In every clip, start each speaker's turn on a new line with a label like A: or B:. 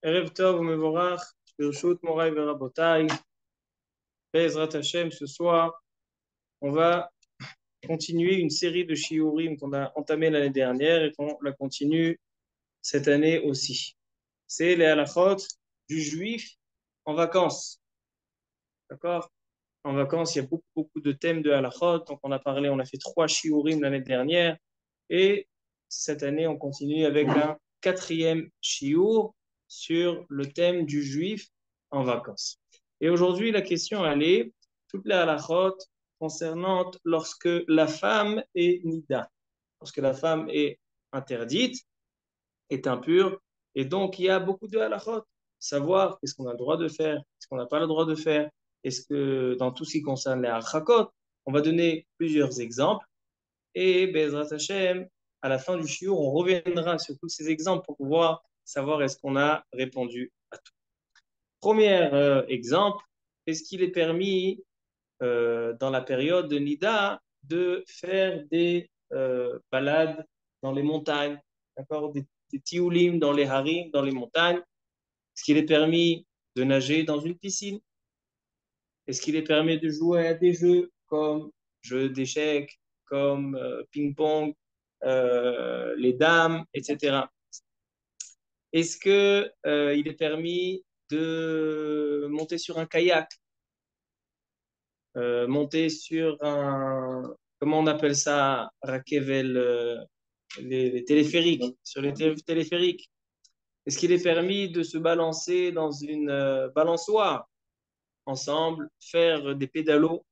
A: Erev Tov Mevorach, Birshut Morai Verabotai, Be'ezrat Hashem, ce soir, on va continuer une série de shiurim qu'on a entamé l'année dernière et qu'on la continue cette année aussi. C'est les halachot du juif en vacances. D'accord? En vacances, il y a beaucoup de thèmes de halachot. Donc, on a fait 3 shiurim l'année dernière. Et cette année, on continue avec un 4e shiur sur le thème du juif en vacances. Et aujourd'hui, la question, elle est toutes les halachot concernant lorsque la femme est nida, lorsque la femme est interdite, est impure. Et donc, il y a beaucoup de halachot. Savoir qu'est-ce qu'on a le droit de faire, qu'est-ce qu'on n'a pas le droit de faire. Est-ce que dans tout ce qui concerne les halachot, on va donner plusieurs exemples. Et Bezrat Hashem, à la fin du shiur, on reviendra sur tous ces exemples pour pouvoir savoir est-ce qu'on a répondu à tout. Premier exemple, est-ce qu'il est permis dans la période de Nida de faire des balades dans les montagnes, d'accord, des tioulim dans les harim, dans les montagnes? Est-ce qu'il est permis de nager dans une piscine? Est-ce qu'il est permis de jouer à des jeux comme jeux d'échecs, comme ping-pong, les dames, etc. Est-ce que il est permis de monter sur un kayak, monter sur un, comment on appelle ça, rakevel, les téléphériques, sur les téléphériques? Est-ce qu'il est permis de se balancer dans une balançoire ensemble, faire des pédalos?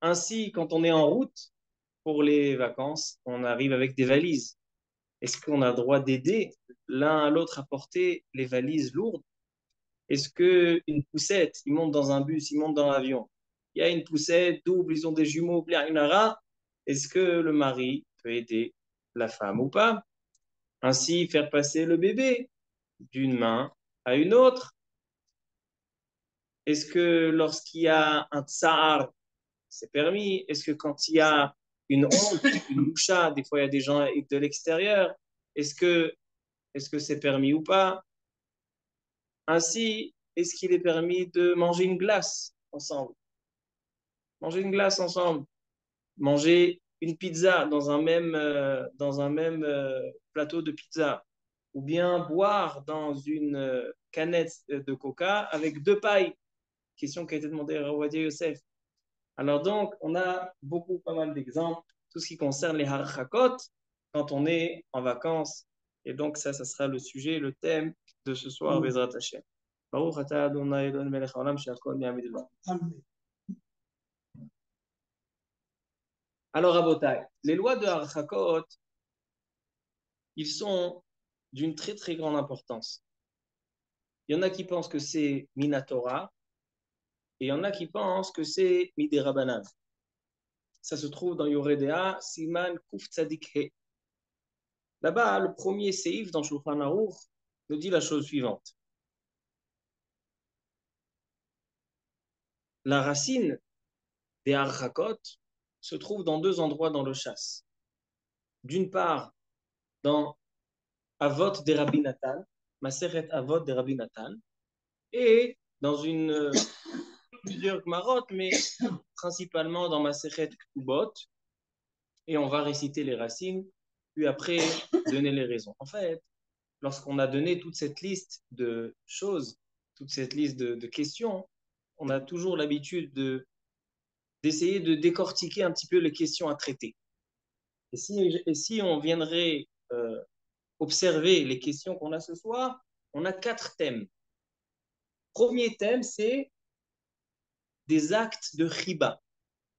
A: Ainsi, quand on est en route pour les vacances, on arrive avec des valises. Est-ce qu'on a le droit d'aider l'un à l'autre à porter les valises lourdes? Est-ce qu'une poussette, ils montent dans un bus, ils montent dans l'avion, il y a une poussette double, ils ont des jumeaux, bli'inara, est-ce que le mari peut aider la femme ou pas? Ainsi, faire passer le bébé d'une main à une autre. Est-ce que lorsqu'il y a un tsar, c'est permis? Est-ce que quand il y a une honte, une boucha, des fois il y a des gens de l'extérieur, est-ce que est-ce que c'est permis ou pas? Ainsi, est-ce qu'il est permis de manger une glace ensemble? Manger une glace ensemble, manger une pizza dans un même plateau de pizza, ou bien boire dans une canette de coca avec 2 pailles. Question qui a été demandée à Rawadi Youssef. Alors donc, on a pas mal d'exemples, tout ce qui concerne les harachot quand on est en vacances. Et donc ça sera le sujet, le thème de ce soir, Bezrat Hashem. Baruch atah Adonai Eloheinu melech haolam she'akol nהיה bid'o. Alors, Rabotai, les lois de harachot, ils sont d'une très grande importance. Il y en a qui pensent que c'est Minatora, et il y en a qui pensent que c'est Midirabanan. Ça se trouve dans Yoredea, Siman Kuf Tzadik He. Là-bas, le premier séif dans Shulchan Aruch nous dit la chose suivante. La racine des harachot se trouve dans 2 endroits dans le chasse. D'une part, dans Avot des Rabbi Natan, Maseret Avot des Rabbi Natan, et dans plusieurs Gmarot, mais principalement dans Maseret Ktubot, et on va réciter les racines, puis après donner les raisons. En fait, lorsqu'on a donné toute cette liste de choses, toute cette liste de questions, on a toujours l'habitude d'essayer de décortiquer un petit peu les questions à traiter. Et si on viendrait observer les questions qu'on a ce soir, on a 4 thèmes. Premier thème, c'est des actes de chiba.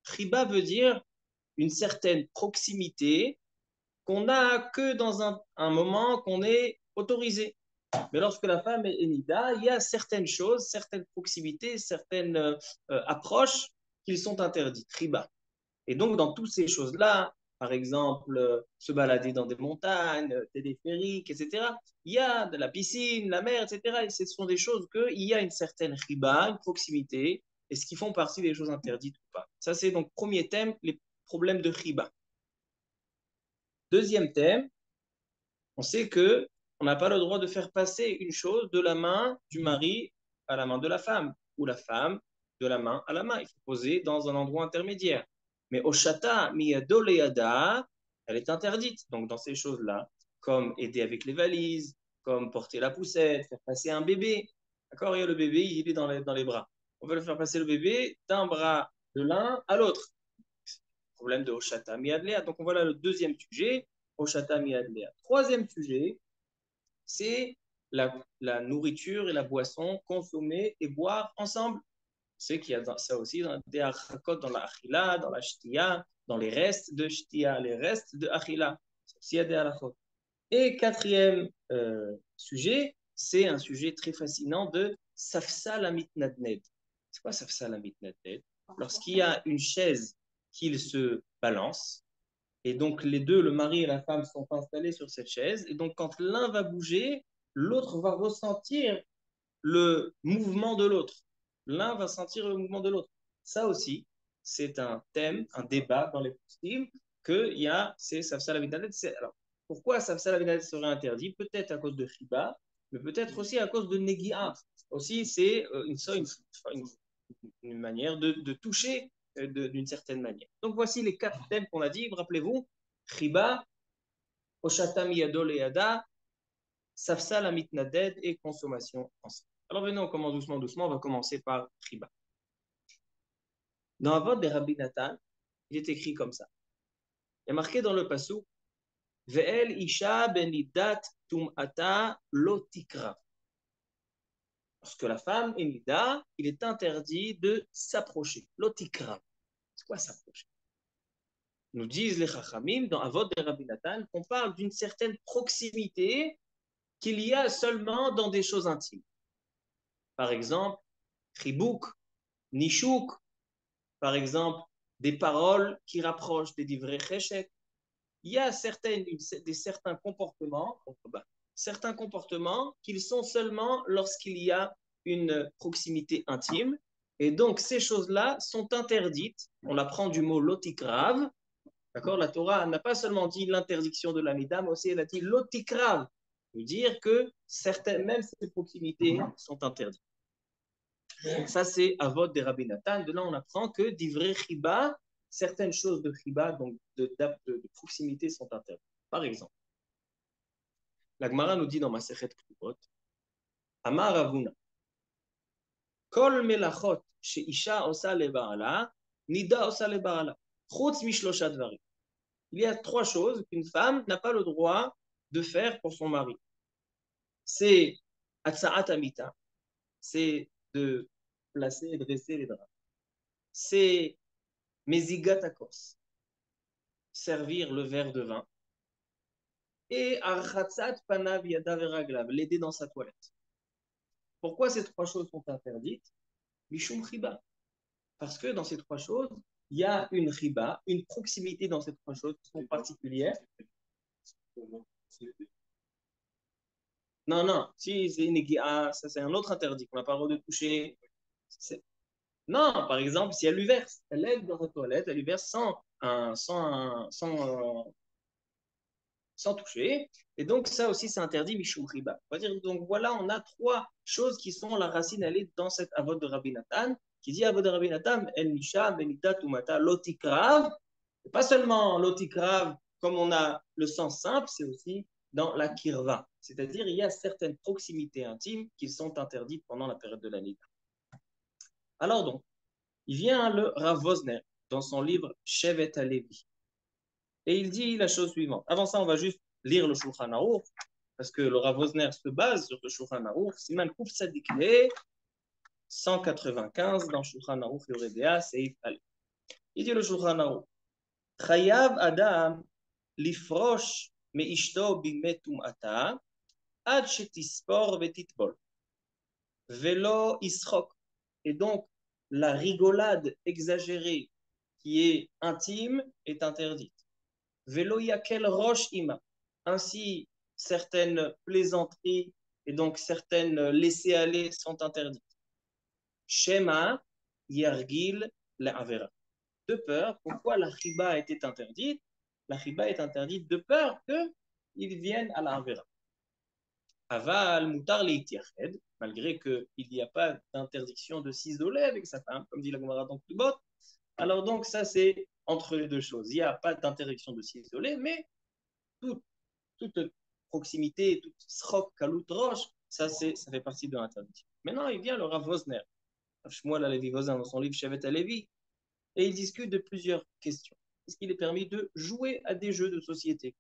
A: Chiba veut dire une certaine proximité qu'on n'a que dans un moment qu'on est autorisé. Mais lorsque la femme est nida, il y a certaines choses, certaines proximités, certaines approches qui sont interdites, riba. Et donc, dans toutes ces choses-là, par exemple, se balader dans des montagnes, téléphériques, etc., il y a de la piscine, la mer, etc. Et ce sont des choses qu'il y a une certaine riba, une proximité, et ce qui font partie des choses interdites ou pas. Ça, c'est donc premier thème, les problèmes de riba. Deuxième thème, on sait que On n'a pas le droit de faire passer une chose de la main du mari à la main de la femme, ou la femme de la main à la main. Il faut poser dans un endroit intermédiaire. Mais Oshata miyado leyada, elle est interdite. Donc dans ces choses-là, comme aider avec les valises, comme porter la poussette, faire passer un bébé. D'accord, il y a le bébé, il est dans les bras. On veut le faire passer le bébé d'un bras de l'un à l'autre. Problème de Oshata miyadlea. Donc voilà le deuxième sujet, Oshata miyadlea. Troisième sujet, c'est la nourriture et la boisson consommée et boire ensemble. C'est qu'il y a ça aussi dans des achakot, dans la achila, dans la shtia, dans les restes de shtia, les restes de achila. S'il y a des halachot. Et quatrième sujet, c'est un sujet très fascinant de safsal amitnadned. C'est quoi safsal amitnadned? Lorsqu'il y a une chaise qui se balance, et donc les deux, le mari et la femme, sont installés sur cette chaise, et donc quand l'un va bouger, l'autre va ressentir le mouvement de l'autre. L'un va sentir le mouvement de l'autre. Ça aussi, c'est un thème, un débat dans les postim, qu'il y a ces Safsal Abinadet. Alors, pourquoi Safsal Abinadet serait interdit? Peut-être à cause de Chiba, mais peut-être aussi à cause de Negi'a. Aussi, c'est une manière de toucher d'une certaine manière. Donc, voici les quatre thèmes qu'on a dit. Rappelez-vous, Chiba, Oshata Miyado Leada, Safsal Amitnaded et consommation ensemble. Alors venez, on commence doucement, doucement. On va commencer par Chiba. Dans la vote des Rabbi Nathan, il est écrit comme ça. Il y a marqué dans le passou Ve'el isha benidat tum'ata lotikra. Lorsque la femme est nida, il est interdit de s'approcher. Lotikra. C'est quoi s'approcher? Nous disent les Chachamim dans Avot des Rabbi Nathan qu'on parle d'une certaine proximité qu'il y a seulement dans des choses intimes. Par exemple, Chibouk, Nishuk, par exemple, des paroles qui rapprochent des livrets cheshek. Il y a certains comportements qu'ils sont seulement lorsqu'il y a une proximité intime. Et donc, ces choses-là sont interdites. On apprend du mot lotikrav. D'accord? La Torah n'a pas seulement dit l'interdiction de l'amida, mais aussi elle a dit lotikrav. Veut dire que même ces proximités sont interdites. Ça, c'est Avot des Rabbi Nathan. De là, on apprend que d'ivrei chiba, certaines choses de chiba, donc de proximité, sont interdites. Par exemple, la Gemara nous dit dans Masechet Ketubot, Amar Ravuna, Kol melachot sheisha osa lebaala, nida osa lebaala, chutz mishlosha dvarim. Il y a trois choses qu'une femme n'a pas le droit de faire pour son mari. C'est Atsaat Amita, c'est de placer et dresser les draps. C'est Mezigatakos, servir le verre de vin. Et Archatzat Panav Yadav Veraglav, l'aider dans sa toilette. Pourquoi ces trois choses sont interdites? Mishum Chiba. Parce que dans ces trois choses, il y a une Chiba, une proximité dans ces trois choses qui sont particulières. Non, non, si c'est une ça c'est un autre interdit qu'on n'a pas le droit de toucher. Non, par exemple, si elle lui verse, elle lève dans sa toilette, elle lui verse sans toucher. Et donc, ça aussi, c'est interdit, Mishum Riba. On va dire, donc voilà, on a trois choses qui sont la racine, elle est dans cette avot de Rabbi Nathan, qui dit avot de Rabbi Nathan, El Misha, Benita, Tumata, Lotikrav. Pas seulement Lotikrav, comme on a le sens simple, c'est aussi dans la Kirva. C'est-à-dire, il y a certaines proximités intimes qui sont interdites pendant la période de la Nida. Alors donc, il vient le Rav Wosner dans son livre Shevet HaLevi. Et il dit la chose suivante. Avant ça, on va juste lire le Shulchan Aruch, parce que le Rav Wosner se base sur le Shulchan Aruch. Siman Kouf Sadikle, 195 dans Shulchan Aruch Yoredea, Seif Ale. Il dit le Shulchan Aruch. Chayav Adam lifrosh meishto bimetum ata ad shetispor vetitbol. Velo ischok. Et donc, la rigolade exagérée qui est intime est interdite. Velo yakel roche ima. Ainsi, certaines plaisanteries et donc certaines laissées-aller sont interdites. Shema yargil la avera. De peur, pourquoi la chiba était interdite? La chiba est interdite de peur qu'ils viennent à la avera. Aval, mutar leitiached, malgré qu'il n'y a pas d'interdiction de s'isoler avec sa femme, comme dit la Gemara dans Klubot. Alors donc ça c'est entre les deux choses. Il n'y a pas d'interdiction de s'isoler, mais toute proximité, toute srok, kalout, roche, ça fait partie de l'interdiction. Maintenant il vient le Rav Wosner, Shmuel Alevi Vozin dans son livre Shevet Alevi, et il discute de plusieurs questions. Est-ce qu'il est permis de jouer à des jeux de société?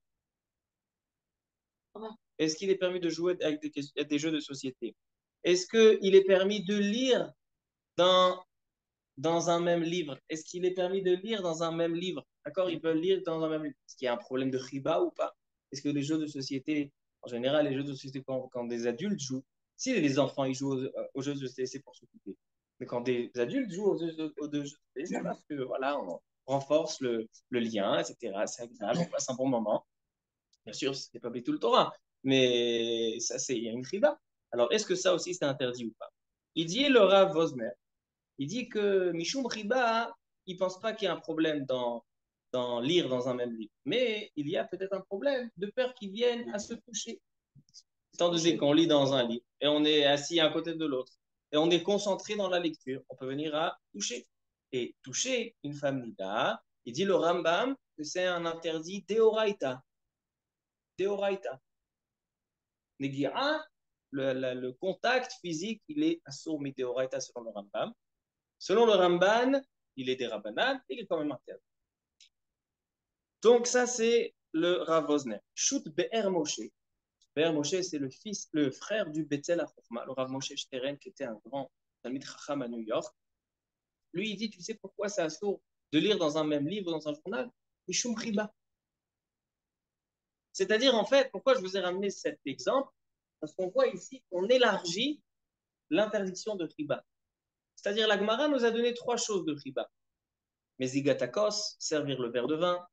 A: Est-ce qu'il est permis de jouer à des jeux de société? Est-ce qu'il est permis de lire dans un même livre? Est-ce qu'il est permis de lire dans un même livre? D'accord, ils peuvent lire dans un même livre. Est-ce qu'il y a un problème de riba ou pas? Est-ce que les jeux de société, en général, les jeux de société, quand des adultes jouent, si les enfants ils jouent aux jeux de société, c'est pour s'occuper. Mais quand des adultes jouent aux jeux de société, c'est parce que voilà, on renforce le lien, etc. C'est agréable, on passe un bon moment. Bien sûr, c'est pas tout le Torah, mais ça, il y a une riba. Alors, est-ce que ça aussi, c'est interdit ou pas? Il dit, le Rav Vosner, il dit que Mishum Riba, il ne pense pas qu'il y a un problème dans lire dans un même livre, mais il y a peut-être un problème de peur qu'ils viennent à se toucher. Étant donné qu'on lit dans un livre et on est assis à côté de l'autre et on est concentré dans la lecture, on peut venir à toucher. Et toucher une femme nida, il dit le Rambam que c'est un interdit deoraita. Deoraita. Negira, le contact physique, il est assour deoraita selon le Rambam. Selon le Ramban, il est des Rabbanan, il est quand même interdit. Donc ça, c'est le Rav Wosner. Shoot Be'er Moshe. Be'er Moshe, c'est le frère du Betzel HaChochma, le Rav Moshe Shteren, qui était un grand Talmid Chacham à New York. Lui, il dit, tu sais pourquoi c'est assourd de lire dans un même livre, dans un journal? Mishum Riba. C'est-à-dire, en fait, pourquoi je vous ai ramené cet exemple? Parce qu'on voit ici qu'on élargit l'interdiction de riba. C'est-à-dire, la Gemara nous a donné trois choses de riba. Mezigatakos, servir le verre de vin,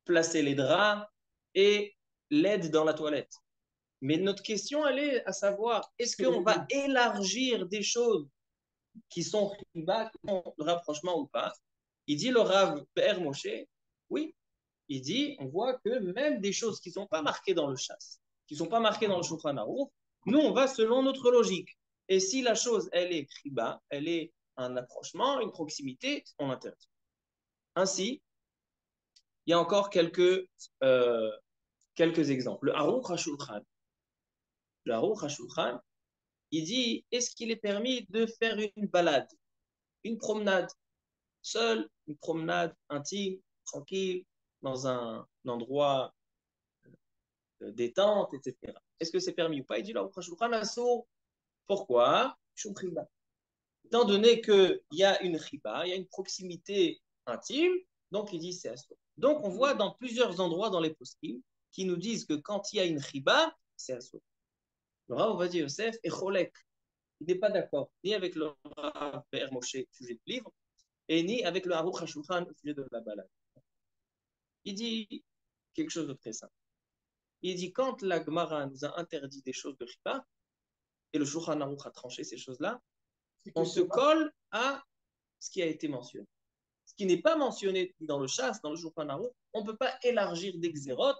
A: placer les draps et l'aide dans la toilette. Mais notre question, elle est à savoir, est-ce qu'on va élargir des choses qui sont riba, qui sont le rapprochement ou pas? Il dit le Rav Be'er Moshe, oui. Il dit, on voit que même des choses qui ne sont pas marquées dans le chasse, qui ne sont pas marquées dans le Shulchan Aruch, nous, on va selon notre logique. Et si la chose, elle est riba, elle est un approchement, une proximité, on interdit. Ainsi, il y a encore quelques exemples. Le Aruch HaShulchan. Le Aruch HaShulchan, il dit, est-ce qu'il est permis de faire une balade, une promenade, seule, une promenade intime, tranquille, dans un endroit détente, etc. Est-ce que c'est permis ou pas? Il dit, l'Aruch HaShulchan Assour. Pourquoi? Étant donné qu'il y a une riba, il y a une proximité intime, donc il dit c'est assour. Donc on voit dans plusieurs endroits dans les poskim qui nous disent que quand il y a une riba, c'est assour. Le Rav Ovadia Yosef est cholek. Il n'est pas d'accord ni avec le Rav Be'er Moshe au sujet du livre, et ni avec le Aruch HaShulchan au sujet de la balade. Il dit quelque chose de très simple. Il dit quand la Gemara nous a interdit des choses de riba, et le Shulchan Aruch a tranché ces choses-là, on se colle à ce qui a été mentionné. Ce qui n'est pas mentionné dans le chasse, dans le Shulchan Aruch, on ne peut pas élargir d'Exérot,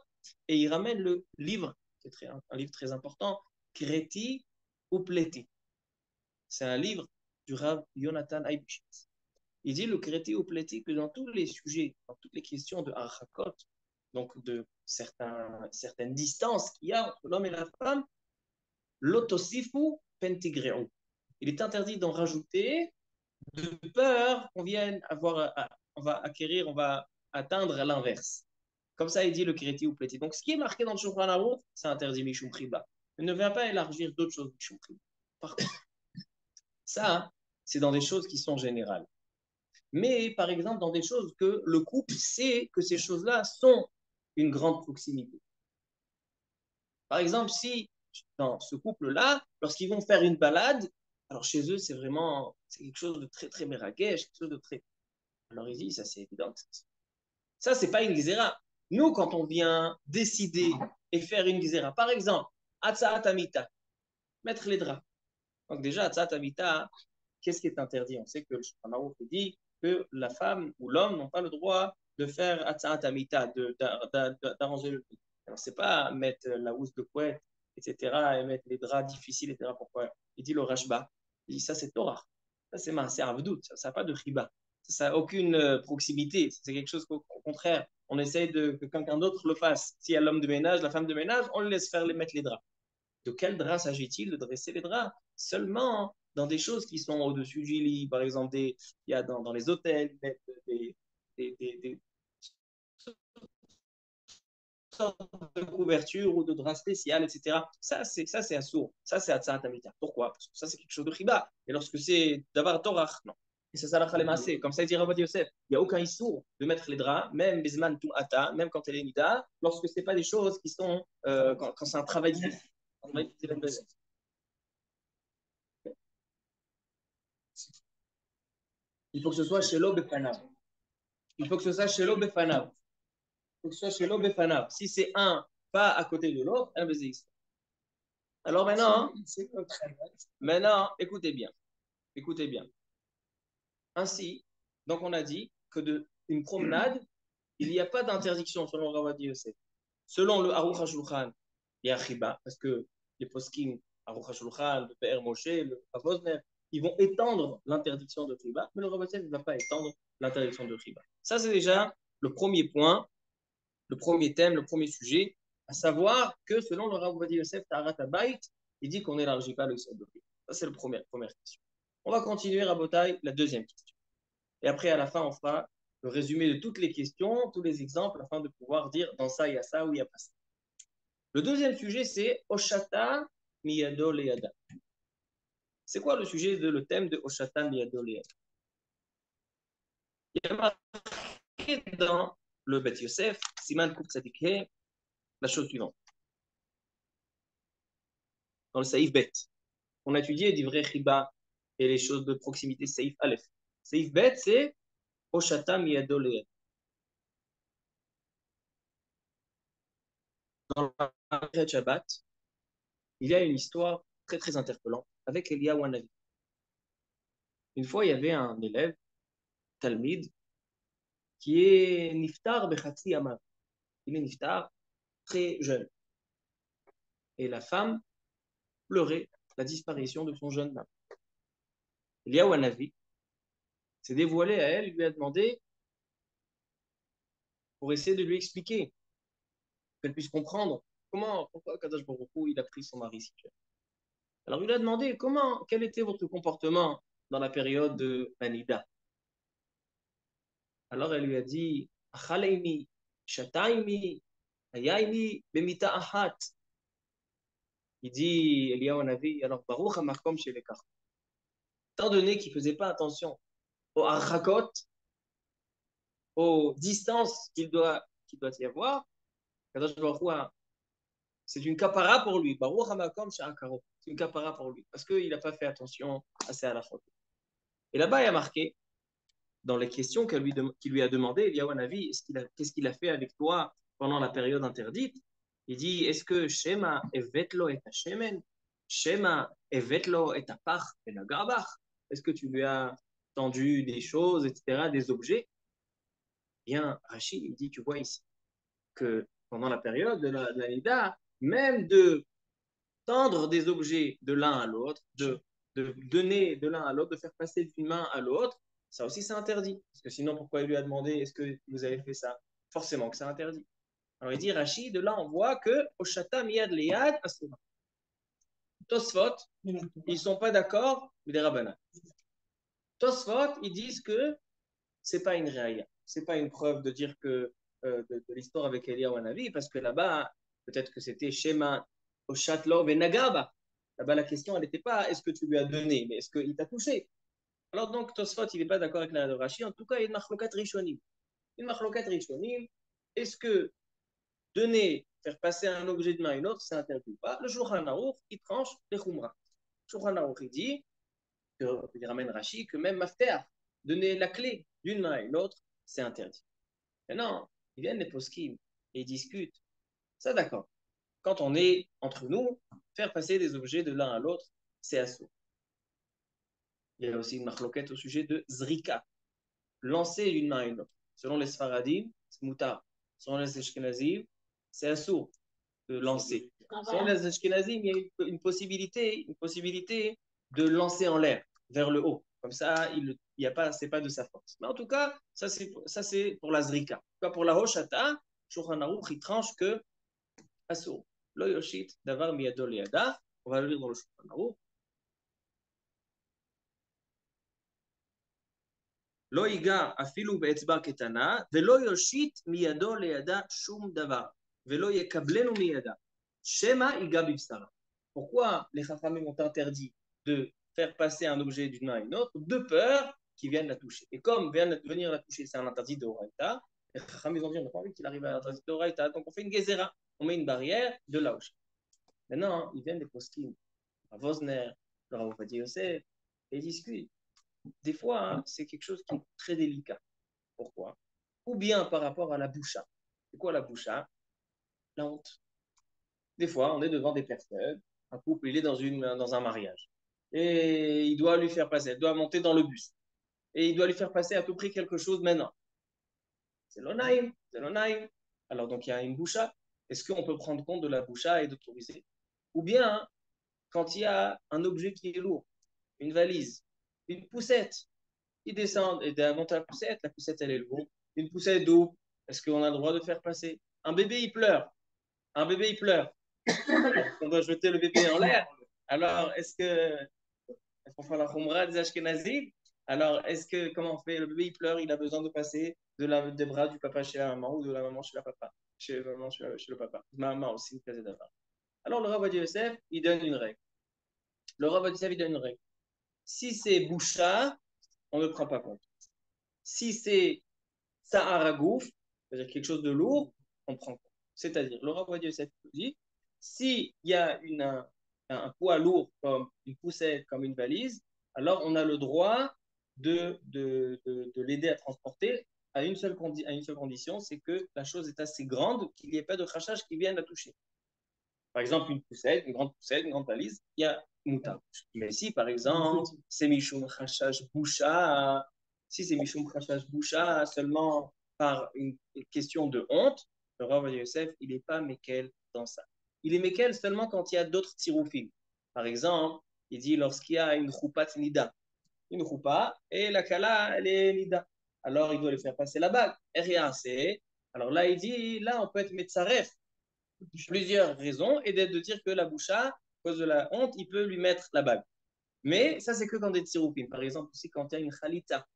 A: et il ramène le livre, qui est un livre très important, Kreti ou Pleti. C'est un livre du Rav Yonatan Eibishitz. Il dit le Kreti ou Pleti que dans tous les sujets, dans toutes les questions de Archakot, donc de certaines distances qu'il y a entre l'homme et la femme, l'otosifu pentigreu. Il est interdit d'en rajouter de peur qu'on vienne on va acquérir, on va atteindre l'inverse. Comme ça, il dit le Kreti ou Pleti. Donc, ce qui est marqué dans le Shulchan Aruch, c'est interdit Mishum Riba. Il ne vient pas élargir d'autres choses Mishum Riba. Par contre, ça, c'est dans des choses qui sont générales. Mais, par exemple, dans des choses que le couple sait que ces choses-là sont une grande proximité. Par exemple, si dans ce couple-là, lorsqu'ils vont faire une balade, alors chez eux, c'est quelque chose de très, très méraguège, quelque chose de très... Alors il dit, ça c'est évident. Ça, c'est pas une gzéra. Nous, quand on vient décider et faire une gzéra, par exemple, Atsaat Amita, mettre les draps. Donc déjà, Atsaat Amita, qu'est-ce qui est interdit? On sait que le Shulchan Aruch dit que la femme ou l'homme n'ont pas le droit de faire Atsaat Amita, d'arranger le lit. Alors, c'est pas mettre la housse de couette etc., et mettre les draps difficiles, etc. Pourquoi? Il dit le Rashba, il dit ça c'est Torah, ça c'est Maaser Avdout, ça n'a pas de Riba, ça n'a aucune proximité, c'est quelque chose qu'au contraire, on essaye que quelqu'un d'autre le fasse. S'il y a l'homme de ménage, la femme de ménage, on le laisse faire mettre les draps. De quel drap s'agit-il de dresser les draps? Seulement dans des choses qui sont au-dessus du lit, par exemple, il y a dans les hôtels, des sortes de couverture ou de drap spécial, etc. Ça, c'est assourd. Ça, c'est Hatzarat Amita. Pourquoi? Parce que ça, c'est quelque chose de chiba. Et lorsque c'est d'avoir Torah, non. Et c'est ça la Khalemassé. Comme ça, il dit Rabbi Yosef, il n'y a aucun issour de mettre les draps, même Bisman tout Ata, même quand elle est Nida, lorsque ce n'est pas des choses qui sont, quand c'est un travail. Il faut que ce soit chez l'Obefanav. Il faut que ce soit chez l'Obefanav. Il faut que ce soit chez l'Obefanav. Si c'est un pas à côté de l'autre, un baiser. Alors maintenant, écoutez bien. Écoutez bien. Ainsi, donc on a dit que une promenade, il n'y a pas d'interdiction selon Ravadi Yosef. Selon le Aruch HaShulchan, il y a Chiba, parce que les poskim, Aruch HaShulchan, le Père Moshe, le Avosner, ils vont étendre l'interdiction de Chiba, mais le Ravadi ne va pas étendre l'interdiction de Chiba. Ça, c'est déjà le premier point, le premier thème, le premier sujet, à savoir que selon le Ravadi Yosef, Taharat Abayt, il dit qu'on n'élargit pas le sol de Chiba. Ça, c'est la première question. On va continuer à Botaï, la deuxième question. Et après, à la fin, on fera le résumé de toutes les questions, tous les exemples, afin de pouvoir dire dans ça, il y a ça ou il n'y a pas ça. Le deuxième sujet, c'est Oshata Miyado Leada. C'est quoi le sujet le thème de Oshata Miyado Leada? Il y a marqué dans le Bet Yosef, Siman Kouf Tzadikhe, la chose suivante. Dans le Saïf Bet, on a étudié d'Ivrei Chiba et les choses de proximité Saïf Aleph. Saïf Bet, c'est Oshata Miyado Leada. Dans le Shabbat, il y a une histoire très très interpellante avec Eliyahu Hanavi. Une fois, il y avait un élève, Talmid, qui est Niftar Bechatzi Amav. Il est Niftar très jeune. Et la femme pleurait la disparition de son jeune homme. Eliyahu Hanavi s'est dévoilé à elle, lui a demandé pour essayer de lui expliquer, qu'elle puisse comprendre pourquoi Kadosh Baruch Hu, il a pris son mari si jeune. Alors il a demandé quel était votre comportement dans la période de Anida. Alors elle lui a dit, Achaleimi, Shataimi, Ayaimi, Bemita Ahat. Il dit, Eliyahu Hanavi, alors Baruch HaMakom chez les Kar. Étant donné qu'il ne faisait pas attention aux archakot, aux distances qu'il doit y avoir, Kadosh Baruch Hu, c'est une kapara pour lui. Baruch HaMakom chez Akaro. C'est une kapara pour lui. Parce qu'il n'a pas fait attention assez à la faute. Et là-bas, il y a marqué, dans les questions qu'il lui a demandé, Eliyahu Hanavi, qu'est-ce qu'il a fait avec toi pendant la période interdite? Il dit, est-ce que Shema evetlo et Shemen, Shema evetlo et Apach et la Garbach? Est-ce que tu lui as tendu des choses, etc., des objets? Bien, Rachid, il dit, tu vois ici, que pendant la période de la Nida, même de tendre des objets de l'un à l'autre, de donner de l'un à l'autre, de faire passer d'une main à l'autre, ça aussi c'est interdit. Parce que sinon, pourquoi il lui a demandé, est-ce que vous avez fait ça? Forcément que c'est interdit. Alors il dit, Rachid, de là on voit que Oshata Miyad Leyad Asura. Tosfot, ils ne sont pas d'accord, mais les Rabbanan. Tosfot, ils disent que c'est pas une réaïa, c'est pas une preuve de dire que de l'histoire avec Eliyahu Hanavi, parce que là-bas, peut-être que c'était Shema Oshatlo Venagaba. Là-bas, la question, elle n'était pas est-ce que tu lui as donné, mais est-ce qu'il t'a touché? Alors donc, Tosfot, il n'est pas d'accord avec la de Rashi. En tout cas, il y a une machlokat rishonim. Une machlokat rishonim, est-ce que donner, faire passer un objet de main à une autre, c'est interdit ou pas? Le Shulchan Aruch, il tranche les Khumra. Le Shulchan Aruch, il dit, il ramène Rashi, que même Mafter, donner la clé d'une main à une autre, c'est interdit. Maintenant, ils viennent les poskim et ils discutent. Ça, d'accord. Quand on est entre nous, faire passer des objets de l'un à l'autre, c'est assaut. Il y a aussi une marloquette au sujet de zrika, lancer d'une main à une autre. Selon les Sfaradim, c'est moutar. Selon les Ashkenazim, c'est assourd. de lancer. Selon les Ashkenazim, il y a une possibilité de lancer en l'air, vers le haut. Comme ça, il y a pas, c'est pas de sa force. Mais en tout cas, ça c'est pour la Zrika. En tout cas, pour la Hoshata, Shulchan Aruch, il tranche que Asur, Lo Yoshit, Davar Miyado Leada. On va le lire dans le Shulchan Aruch. לא ייגע אפילו באצבע קטנה, ולא יושיט מידו לידה שום דבר, ולא יקבלנו מידה, שמא ייגע בבשרה. Pourquoi les Chachamim ont interdit de faire passer un objet d'une main à une autre? De peur qu'ils viennent la toucher. Et comme venir la toucher, c'est un interdit de Horaïta, les Chachamim ont dit on n'a pas envie qu'il arrive à l'interdit de Horaïta, donc on fait une gezera, on met une barrière de là où. Maintenant, ils viennent des poskim, à Vosner, le Rav Ovadia Yosef, et ils discutent. Des fois, hein, c'est quelque chose qui est très délicat. Pourquoi? Ou bien par rapport à la boucha. C'est quoi la boucha? La honte. Des fois, on est devant des personnes, un couple, il est dans un mariage. Et il doit lui faire passer, il doit monter dans le bus. Et il doit lui faire passer à tout prix quelque chose maintenant. C'est l'onaïm, c'est l'onaïm. Alors donc il y a une boucha. Est-ce qu'on peut prendre compte de la boucha et d'autoriser? Ou bien, quand il y a un objet qui est lourd, une valise, une poussette, ils descendent et montent la poussette elle est lourde. Une poussette d'eau, est-ce qu'on a le droit de faire passer? Un bébé il pleure, un bébé il pleure. On doit jeter le bébé en l'air. Alors est-ce qu'on fait la khumra des Ashkenazim? Alors comment on fait? Le bébé il pleure, il a besoin de passer des bras du papa chez la maman ou de la maman chez la papa, chez la maman chez le papa. Maman aussi, une d'abord. Alors le Rav Ovadia Yosef, il donne une règle. Le Rav Ovadia Yosef, il donne une règle. Si c'est boucha, on ne prend pas compte. Si c'est Saharagouf, c'est-à-dire quelque chose de lourd, on prend compte. C'est-à-dire, le Rav Ovadia Yosef dit, s'il y a un poids lourd comme une poussette, comme une valise, alors on a le droit de l'aider à transporter à une seule condition, c'est que la chose est assez grande, qu'il n'y ait pas de crachage qui vienne la toucher. Par exemple, une poussette, une grande valise, il y a moutarde. Mais si, par exemple, c'est Mishum Khashash Boucha, si c'est Mishum Khashash Boucha seulement par une question de honte, le Rav Ovadia Yosef, il n'est pas Mekel dans ça. Il est Mekel seulement quand il y a d'autres tiroufim. Par exemple, il dit lorsqu'il y a une choupat nida, une choupa, et la kala, elle est nida. Alors, il doit lui faire passer la bague. Et rien, c'est. Alors là, il dit, là, on peut être metzaref. Plusieurs raisons, et de dire que la boucha, à cause de la honte, il peut lui mettre la bague. Mais ça, c'est que quand des tsiroupim. Par exemple, aussi quand il y a une khalitza.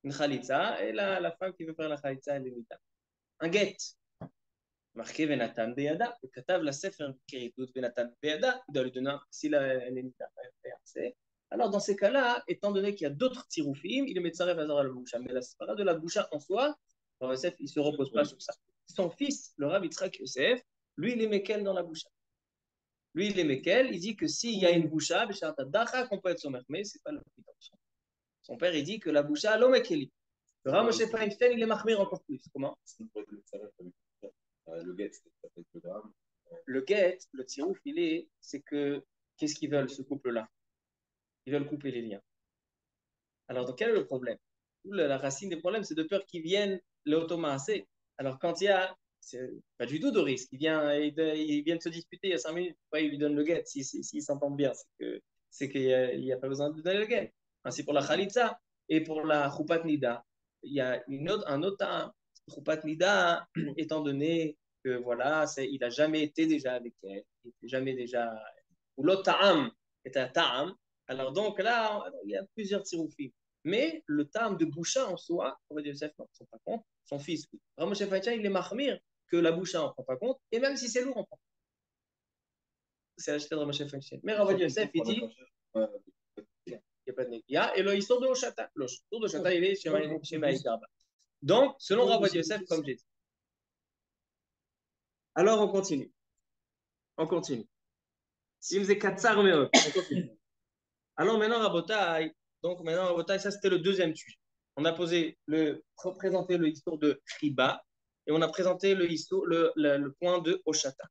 A: Une khalitza, et la femme qui veut faire la khalitza, elle est mita. Un guet. Marqué Venatan Beyada, le katav la sefer keritout Venatan Beyada, il doit lui donner, s'il a elle est mita. Alors, dans ces cas-là, étant donné qu'il y a d'autres tsiroupim, il est metzaref azar à la boucha. Mais la séparation de la boucha en soi, Yosef, il ne se repose pas sur ça. Son fils, le Rav Yitzhak Yosef, lui, il est Mekel dans la boucha. Lui, il est Mekel, il dit que s'il y a une boucha, qu'on peut être sommer, mais ce n'est pas le prix. Son père, il dit que la boucha, l'homme Mekeli. Le Rav Moshe Feinstein, il est mahmir encore plus. Comment?
B: Le guet, c'est le drame.
A: Le guet, le tirouf, c'est que, qu'est-ce qu'ils veulent, ce couple-là? Ils veulent couper les liens. Alors, donc, quel est le problème? La racine des problèmes, c'est de peur qu'ils viennent l'automacer. Alors, quand il y a, c'est pas du tout de risque, ils viennent se disputer il y a 5 minutes, pourquoi ils lui donnent le guet s'ils s'entendent bien? C'est qu'il n'y a pas besoin de donner le guet. Ainsi pour la khalitza et pour la choupat nida, il y a un autre choupat nida, étant donné que voilà, il n'a jamais été déjà avec elle, il n'était jamais déjà. Ou l'autre ta'am est un ta'am. Alors donc là, il y a plusieurs tiroufim. Mais le terme de boucha en soi, on va dire Yosef, non, on ne prend pas compte. Son fils, Rav Moshe Feinstein, il est mahmir que la boucha, on ne prend pas compte. Et même si c'est lourd, on prend. C'est acheté de Rav Moshe Feinstein. Mais Rav Yosef, il dit, il n'y a pas de négia. Et le histoire de Oshata. Le histoire de Oshata, il est chez Maïkarba. Donc, selon Rav Yosef, comme j'ai dit. Alors, on continue. On continue. Si vous êtes Katsar, mais on continue. Alors maintenant, Rabotai, ça c'était le deuxième sujet. On a présenté le histoire de Riba et on a présenté le point de Oshata.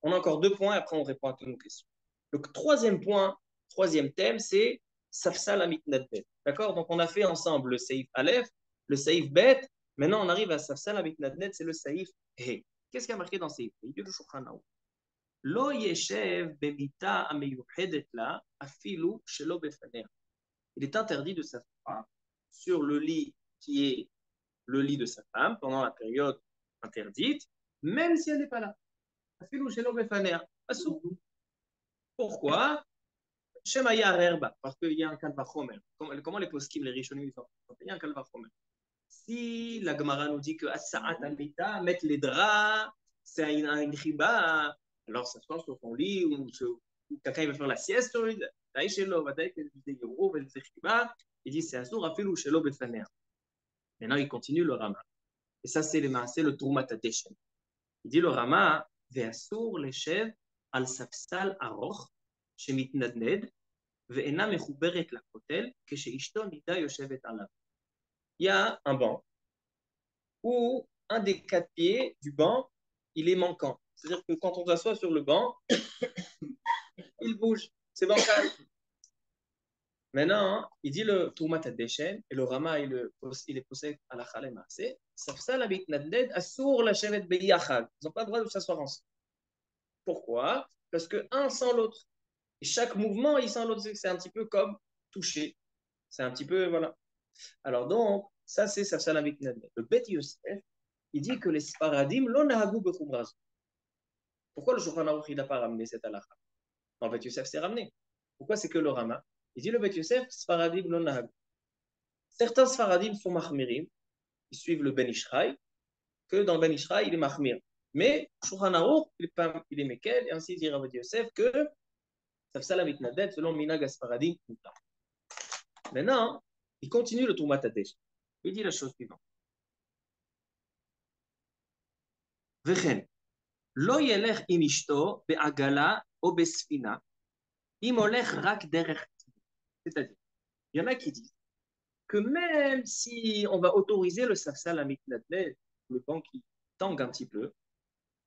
A: On a encore 2 points et après on répond à toutes nos questions. Le troisième thème, c'est Safsal Amitnadbet. D'accord? Donc on a fait ensemble le Saïf Aleph, le Saïf Bet. Maintenant on arrive à Safsal Amitnadbet, c'est le Saïf He. Qu'est-ce qui a marqué dans ces écrits? Il dit le Shulchan Aruch. Lo yeshev bemita ameyuchedet la afilu shelo befanea. Il est interdit de s'asseoir sur le lit qui est le lit de sa femme pendant la période interdite, même si elle n'est pas là. Afilu shelo befanea. Assour. Pourquoi? Shemaya Herba, parce qu'il y a un kalvachomer. Comment les poskim, les rishonim, ils font? Il y a un kalvachomer. Si la Gemara nous dit que Asa'at Amita, mettre les draps, c'est un riba, alors s'asseoir sur son lit, ou quelqu'un veut faire la sieste sur lui, il dit c'est Asur Afilu Shelo Befaner. Maintenant, il continue le Rama. Et ça, c'est le Troumat Adeshem. Il dit le Rama, Ve'asur leshev al sapsal aroch, shemitnadned, ve'ena mechuberet lakotel, kesheishto nida yoshevet alav. Il y a un banc où un des quatre pieds du banc, il est manquant. C'est-à-dire que quand on s'assoit sur le banc, il bouge. C'est bancal. Maintenant, il dit le Toumat Adeshen, et le Rama, il est posé à la Khalem Assez. Safsal Abit Nadned, Assour la Shevet Beyachad. Ils n'ont pas le droit de s'asseoir ensemble. Pourquoi? Parce que un sans l'autre. Et chaque mouvement, il sans l'autre. C'est un petit peu comme toucher. C'est un petit peu, voilà. Alors donc, ça c'est Safsal Abit Nadned. Le Bet Yosef, il dit que les Sfaradim, l'on a hagou bechumraz. Pourquoi le Shulchan Aruch n'a pas ramené cette halakha? En Bet Yosef, c'est ramené. Pourquoi c'est que le Rama? Il dit le Bet Yosef, Sfaradim, l'on a hagou. Certains Sfaradim sont mahmirim, ils suivent le Ben Ishraï, que dans le Ben Ishraï, il est mahmir. Mais Shulchan Aruch, il est mekel, et ainsi dit Rav Yosef que Safsal Abit Nadned, selon Minag Sfaradim, maintenant, il continue le Toumat Hadesh. Il dit la chose suivante. Vechen, lo yelech im ishto be'agala o besfina, im olech rak derech. C'est-à-dire, il y en a qui disent que même si on va autoriser le safsal amit nadned, le banc qui tangue un petit peu,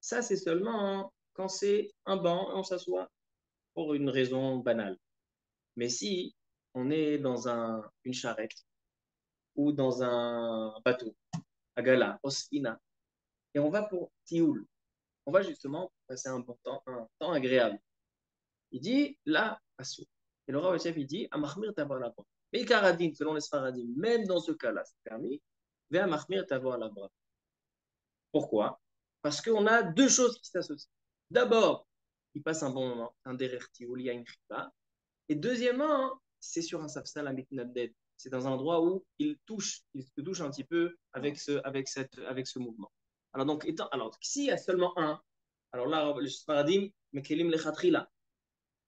A: ça c'est seulement quand c'est un banc et on s'assoit pour une raison banale. Mais si on est dans une charrette ou dans un bateau, agala, osfina, et on va pour tioul, on va justement passer un bon temps, un temps agréable. Il dit, là, assout. Et le Rav Yosef, il dit, Amachmir t'avoir la bras. Mais Karadim, selon les Sfaradim, même dans ce cas-là, c'est permis. Ve Amachmir t'avoir la bras. Pourquoi? Parce qu'on a deux choses qui s'associent. D'abord, il passe un bon moment, un dererti, où il y a une chiba. Et deuxièmement, c'est sur un safsal à mitnabded. C'est dans un endroit où il se touche un petit peu avec ce mouvement. Alors, donc, s'il y a seulement un, alors là, le Sfaradim, Mekelim lechatrila,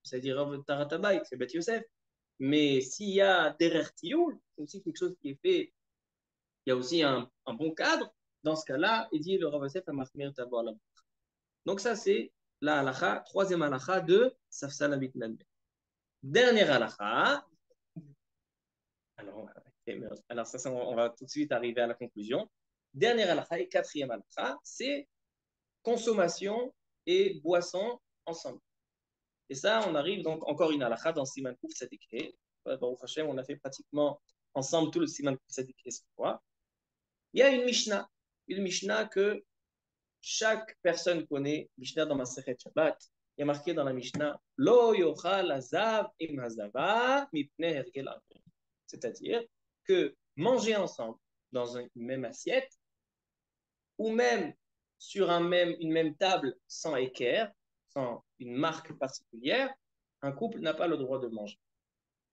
A: c'est-à-dire Taratabaï, c'est Beth Yosef. Mais s'il y a Derer Tioul, c'est aussi quelque chose qui est fait, il y a aussi un bon cadre. Dans ce cas-là, il dit le Rav Yosef a Mahmir Tavoir la. Donc ça, c'est la halakha, troisième halakha de Safsal Abit Nadbe. Dernière halakha. Alors ça, on va tout de suite arriver à la conclusion. Dernière halakha et quatrième halakha, c'est consommation et boisson ensemble. Et ça, on arrive donc encore une halakha dans Siman Kouf Tzadikeh. Baruch Hashem, on a fait pratiquement ensemble tout le Siman Kouf Tzadikeh ce soir. Il y a une Mishnah que chaque personne connaît, Mishnah dans Masechet Shabbat. Il y a marqué dans la Mishnah Lo yochal hazav im hazava mipnei hergel arvin. C'est-à-dire que manger ensemble dans une même assiette ou même sur une même table sans équerre, sans une marque particulière, un couple n'a pas le droit de manger.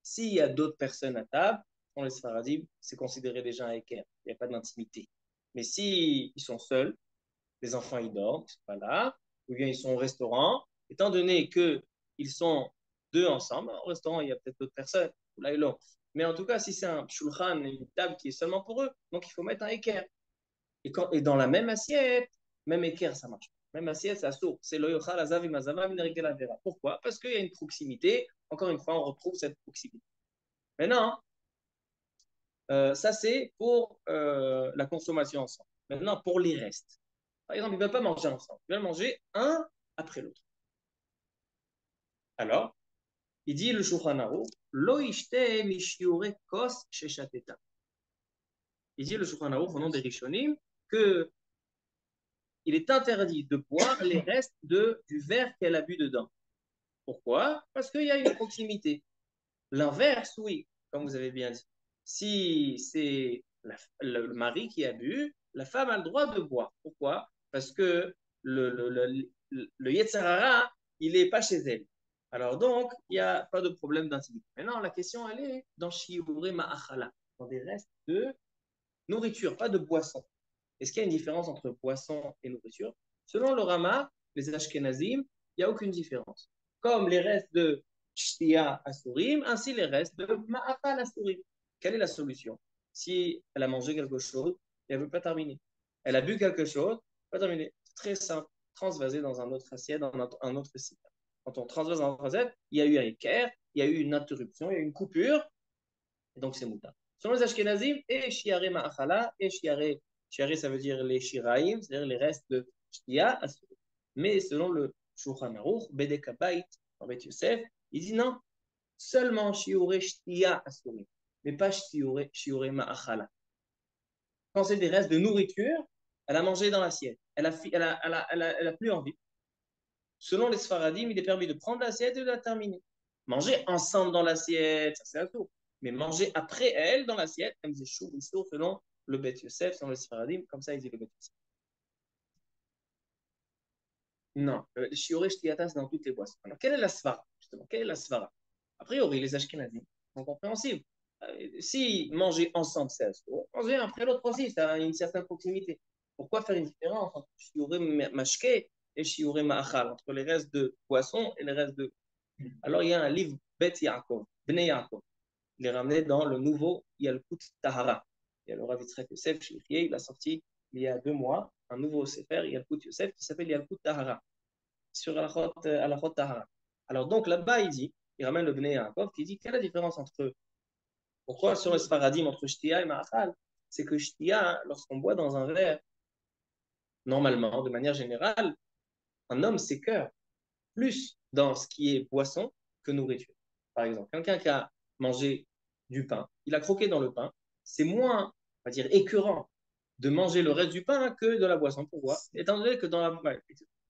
A: S'il y a d'autres personnes à table, on les Sfaradim, c'est considéré déjà un équerre. Il n'y a pas d'intimité. Mais s'ils sont seuls, les enfants ils dorment, ils sont pas là, ou bien ils sont au restaurant, étant donné qu'ils sont deux ensemble, au restaurant il y a peut-être d'autres personnes, là et là. Mais en tout cas, si c'est un shulchan, une table qui est seulement pour eux, donc il faut mettre un équerre. Et dans la même assiette, même équerre, ça marche. Même assiette, ça saute. C'est le yochal azav imazava minregel avera. Pourquoi? Parce qu'il y a une proximité. Encore une fois, on retrouve cette proximité. Maintenant, ça c'est pour la consommation ensemble. Maintenant, pour les restes. Par exemple, ils ne veulent pas manger ensemble. Ils veulent manger un après l'autre. Alors, il dit le Shulchan Aruch, Lo ishte mishiure kos sheshateta. Il dit le Shulchan Aruch au nom des Rishonim que il est interdit de boire les restes du verre qu'elle a bu dedans. Pourquoi? Parce qu'il y a une proximité. L'inverse, oui, comme vous avez bien dit. Si c'est le mari qui a bu, la femme a le droit de boire. Pourquoi? Parce que le Yetzer Hara, il n'est pas chez elle. Alors donc, il n'y a pas de problème d'intimité. Maintenant, la question, elle est dans Shiuré Ma'achala, dans des restes de nourriture, pas de boisson. Est-ce qu'il y a une différence entre boisson et nourriture? Selon le Rama, les Ashkenazim, il n'y a aucune différence. Comme les restes de Shtia Asurim, ainsi les restes de Ma'akal Asurim. Quelle est la solution? Si elle a mangé quelque chose et elle ne veut pas terminer, elle a bu quelque chose, pas terminer. C'est très simple. Transvaser dans un autre assiette, dans un autre site. Quand on transvase dans un autre assiette, il y a eu un équerre, il y a eu une interruption, il y a eu une coupure, et donc c'est mouta. Selon les Ashkenazim, et Shiare Ma'achala, et Shiare, Shiare ça veut dire les Shiraim, c'est-à-dire les restes de Shtia, mais selon le Shulchan Aruch, Bedek Habayit, en Bet Yosef, il dit non, seulement Shiure Shtia Asurim, mais pas Shiure Ma'achala. Quand c'est des restes de nourriture, elle a mangé dans l'assiette, elle a plus envie. Selon les Sfaradim, il est permis de prendre l'assiette et de la terminer. Manger ensemble dans l'assiette, ça c'est un tour. Mais manger après elle dans l'assiette, comme c'est chou ou sourd, selon le Bet Yosef, selon les Sfaradim, comme ça ils disent le Bet Yosef. Non, le shioré shtiata, c'est dans toutes les boissons. Alors, quelle est la svara, justement? Quelle est la svara? A priori, les Ashkenazim sont compréhensibles. Si manger ensemble, c'est assourd, manger après l'autre aussi, ça a une certaine proximité. Pourquoi faire une différence entre shioré mashke et shioré ma'achal, entre les restes de poisson et les restes de. Alors, il y a un livre, Bet Yaakov, Bnei Yaakov. Il est ramené dans le nouveau Yalkut Tahara. Il y a le Rav Yitzhak Yosef Shlichie, il a sorti il y a 2 mois un nouveau sefer, Yalkut Yosef, qui s'appelle Yalkut Tahara, sur Alachot Tahara. Alors, donc là-bas, il ramène le Bnei Yaakov qui dit quelle est la différence entre. Pourquoi sur le Sfaradim entre Shtia et Ma'achal? C'est que Shtia, lorsqu'on boit dans un verre, normalement, de manière générale, un homme s'écœure plus dans ce qui est boisson que nourriture. Par exemple, quelqu'un qui a mangé du pain, il a croqué dans le pain, c'est moins, on va dire, écœurant de manger le reste du pain que de la boisson. Pourquoi? Étant donné que dans la. Ouais,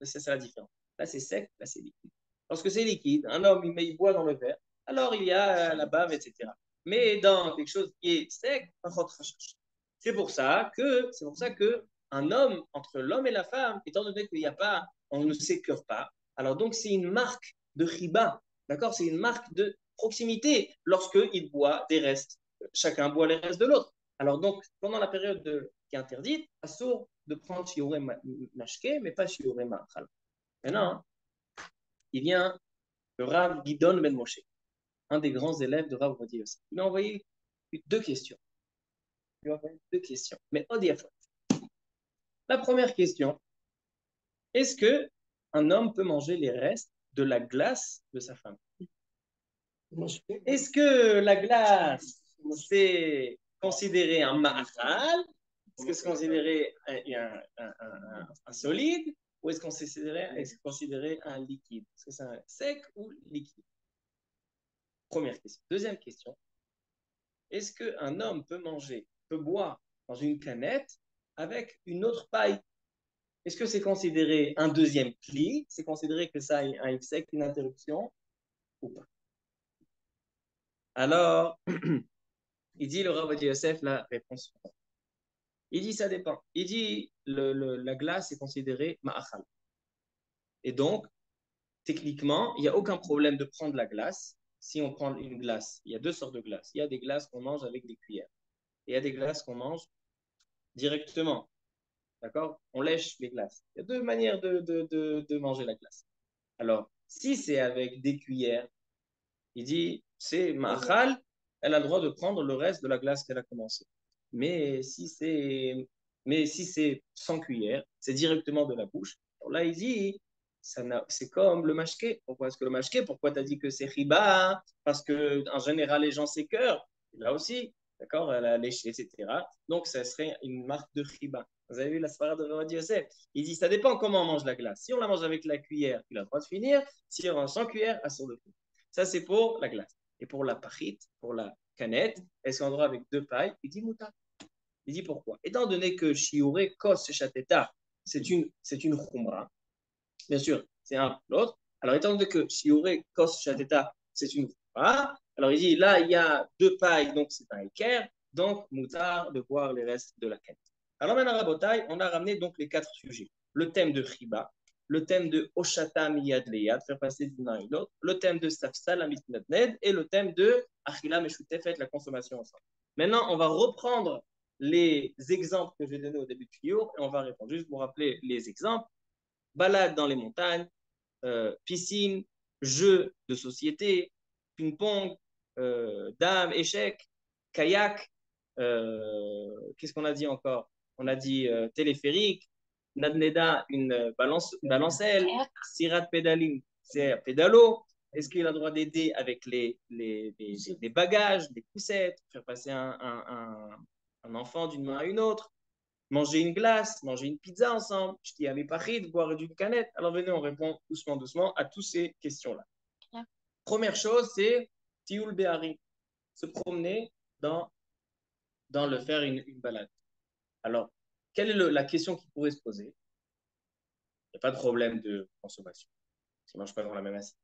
A: c'est ça la différence. Là, c'est sec, là, c'est liquide. Lorsque c'est liquide, un homme, il boit dans le verre, alors il y a la bave, etc. Mais dans quelque chose qui est sec, c'est pour ça que un homme, entre l'homme et la femme, étant donné qu'il n'y a pas, on ne s'écœure pas, alors donc c'est une marque de riba, d'accord? C'est une marque de proximité lorsqu'il boit des restes. Chacun boit les restes de l'autre. Alors donc, pendant la période qui est interdite, assourd de prendre shiuré mashke, mais pas shiuré ma'achal. Maintenant, il vient le Rav Gidon Ben Moshe, un des grands élèves de Rav Ovadia Yosef. Il a envoyé 2 questions. Mais Odiafot. La première question, est-ce que un homme peut manger les restes de la glace de sa femme? Est-ce que la glace, c'est considéré un ma'achal? Est-ce que c'est considéré un solide? Ou est-ce qu'on est considéré un liquide? Est-ce que c'est un sec ou liquide? Première question. Deuxième question. Est-ce qu'un homme peut boire dans une canette avec une autre paille? Est-ce que c'est considéré un deuxième pli? C'est considéré que ça a un sec, une interruption ou pas? Alors, il dit le Rav Yosef la réponse. Il dit ça dépend. Il dit la glace est considérée ma'achal. Et donc, techniquement, il n'y a aucun problème de prendre la glace. Si on prend une glace, il y a 2 sortes de glaces. Il y a des glaces qu'on mange avec des cuillères. Et il y a des glaces qu'on mange directement. D'accord? On lèche les glaces. Il y a 2 manières de manger la glace. Alors, si c'est avec des cuillères, il dit, c'est ma'achal, elle a le droit de prendre le reste de la glace qu'elle a commencé. Mais si c'est sans cuillère, c'est directement de la bouche. Alors là, il dit, c'est comme le mashké. Pourquoi est-ce que le mashké? Pourquoi tu as dit que c'est riba? Parce qu'en général, les gens s'écœurent. Là aussi, d'accord, elle a léché, etc. Donc, ça serait une marque de riba. Vous avez vu la svara de Rav Yosef? Il dit, ça dépend comment on mange la glace. Si on la mange avec la cuillère, il a le droit de finir. Si on mange sans cuillère, à son de finir. Ça, c'est pour la glace. Et pour la pachit, pour la canette, est-ce qu'on a le droit avec 2 pailles? Il dit mouta. Il dit pourquoi? Étant donné que shiure kos chateta, c'est une khumra. Bien sûr, c'est un pour l'autre. Alors, étant donné que shiure kos shateta, c'est une khumra, alors il dit là, il y a deux pailles, donc c'est un équerre, donc moutar de boire les restes de la quête. Alors maintenant, Rabotai, on a ramené donc les quatre sujets. Le thème de Chiba, le thème de Oshata miyad leyad, faire passer d'une main à une autre, le thème de Safsal mitnadned et le thème de Achila meshutefet, la consommation ensemble. Maintenant, on va reprendre les exemples que j'ai donnés au début du tuyau et on va répondre. Juste pour rappeler les exemples. Balade dans les montagnes, piscine, jeux de société, ping-pong, dames, échecs, kayak, qu'est-ce qu'on a dit encore? On a dit téléphérique, Nadneda, une balancelle, Sirat pédaling, c'est pédalo. Est-ce qu'il a le droit d'aider avec les bagages, les poussettes, faire passer un enfant d'une main à une autre? Manger une glace, manger une pizza ensemble, je dis à mes paris de boire d'une canette. Alors venez, on répond doucement, doucement à toutes ces questions-là. Yeah. Première chose, c'est Tioul Behari, se promener dans le faire une balade. Alors, quelle est la question qui pourrait se poser? Il n'y a pas de problème de consommation. Ils ne mangent pas dans la même assiette.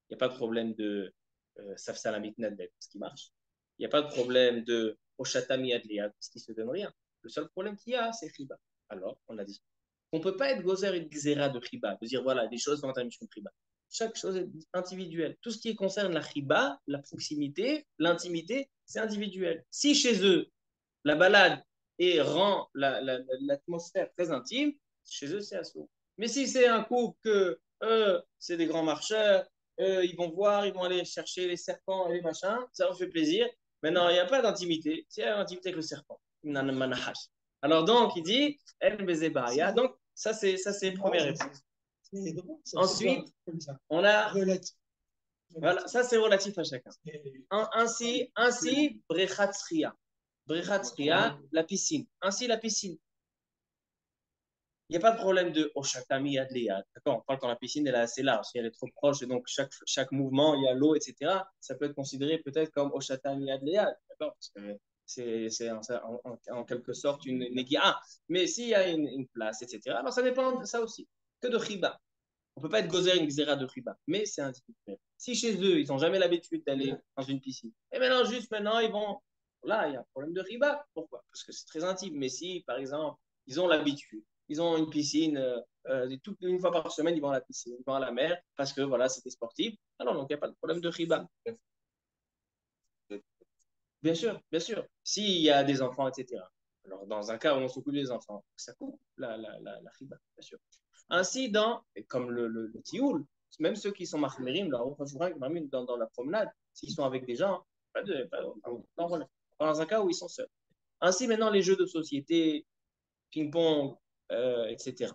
A: Il n'y a pas de problème de Safsalamit Nadbet, ce qui marche. Il n'y a pas de problème de Oshatami Adliad, ce qui ne se donne rien. Le seul problème qu'il y a, c'est Riba. Alors, on a dit on ne peut pas être gozer et xéra de Riba, de dire voilà, des choses dans ta mission de Riba. Chaque chose est individuelle. Tout ce qui concerne la Riba, la proximité, l'intimité, c'est individuel. Si chez eux, la balade rend l'atmosphère très intime, chez eux, c'est assaut. Mais si c'est un couple que c'est des grands marcheurs, ils vont voir, ils vont aller chercher les serpents et les machins, ça leur fait plaisir. Maintenant, il n'y a pas d'intimité. C'est l'intimité avec le serpent. Alors donc, il dit, donc ça c'est première réponse. Ensuite, on a, voilà, ça c'est relatif à chacun. Ainsi, brechatzria. Brechatzria, la piscine. Ainsi, la piscine. Il n'y a pas de problème de Oshatami Adleyad. D'accord, on parle quand la piscine elle est assez large. Si elle est trop proche et donc chaque mouvement, il y a l'eau, etc., ça peut être considéré peut-être comme Oshatami Adleyad. D'accord, parce que c'est en quelque sorte une négia. Mais s'il y a une place, etc., alors ça dépend de ça aussi. Que de Chiba. On ne peut pas être gozer une xéra de Chiba, mais c'est individuel. Si chez eux, ils n'ont jamais l'habitude d'aller dans une piscine, et maintenant, juste maintenant, ils vont. Là, il y a un problème de Chiba. Pourquoi? Parce que c'est très intime. Mais si, par exemple, ils ont l'habitude, ils ont une piscine, une fois par semaine, ils vont à la piscine, ils vont à la mer, parce que voilà, c'est des sportifs. Alors, donc, il n'y a pas de problème de Chiba. Bien sûr, bien sûr. S'il y a des enfants, etc. Alors, dans un cas où on s'occupe des enfants, ça coupe la riba, bien sûr. Ainsi, comme le tioul, même ceux qui sont marmérim, dans la promenade, s'ils sont avec des gens, dans un cas où ils sont seuls. Ainsi, maintenant, les jeux de société, ping-pong, etc.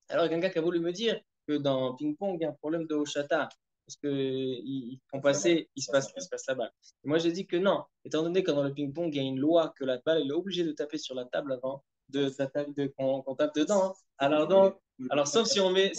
A: Alors, quelqu'un qui a voulu me dire que dans ping-pong, il y a un problème de Hochata, parce qu'ils font passer, il se passe la balle. Et moi, j'ai dit que non, étant donné que dans le ping-pong, il y a une loi que la balle elle est obligée de taper sur la table avant qu'on tape dedans. Hein. Alors, sauf si on met,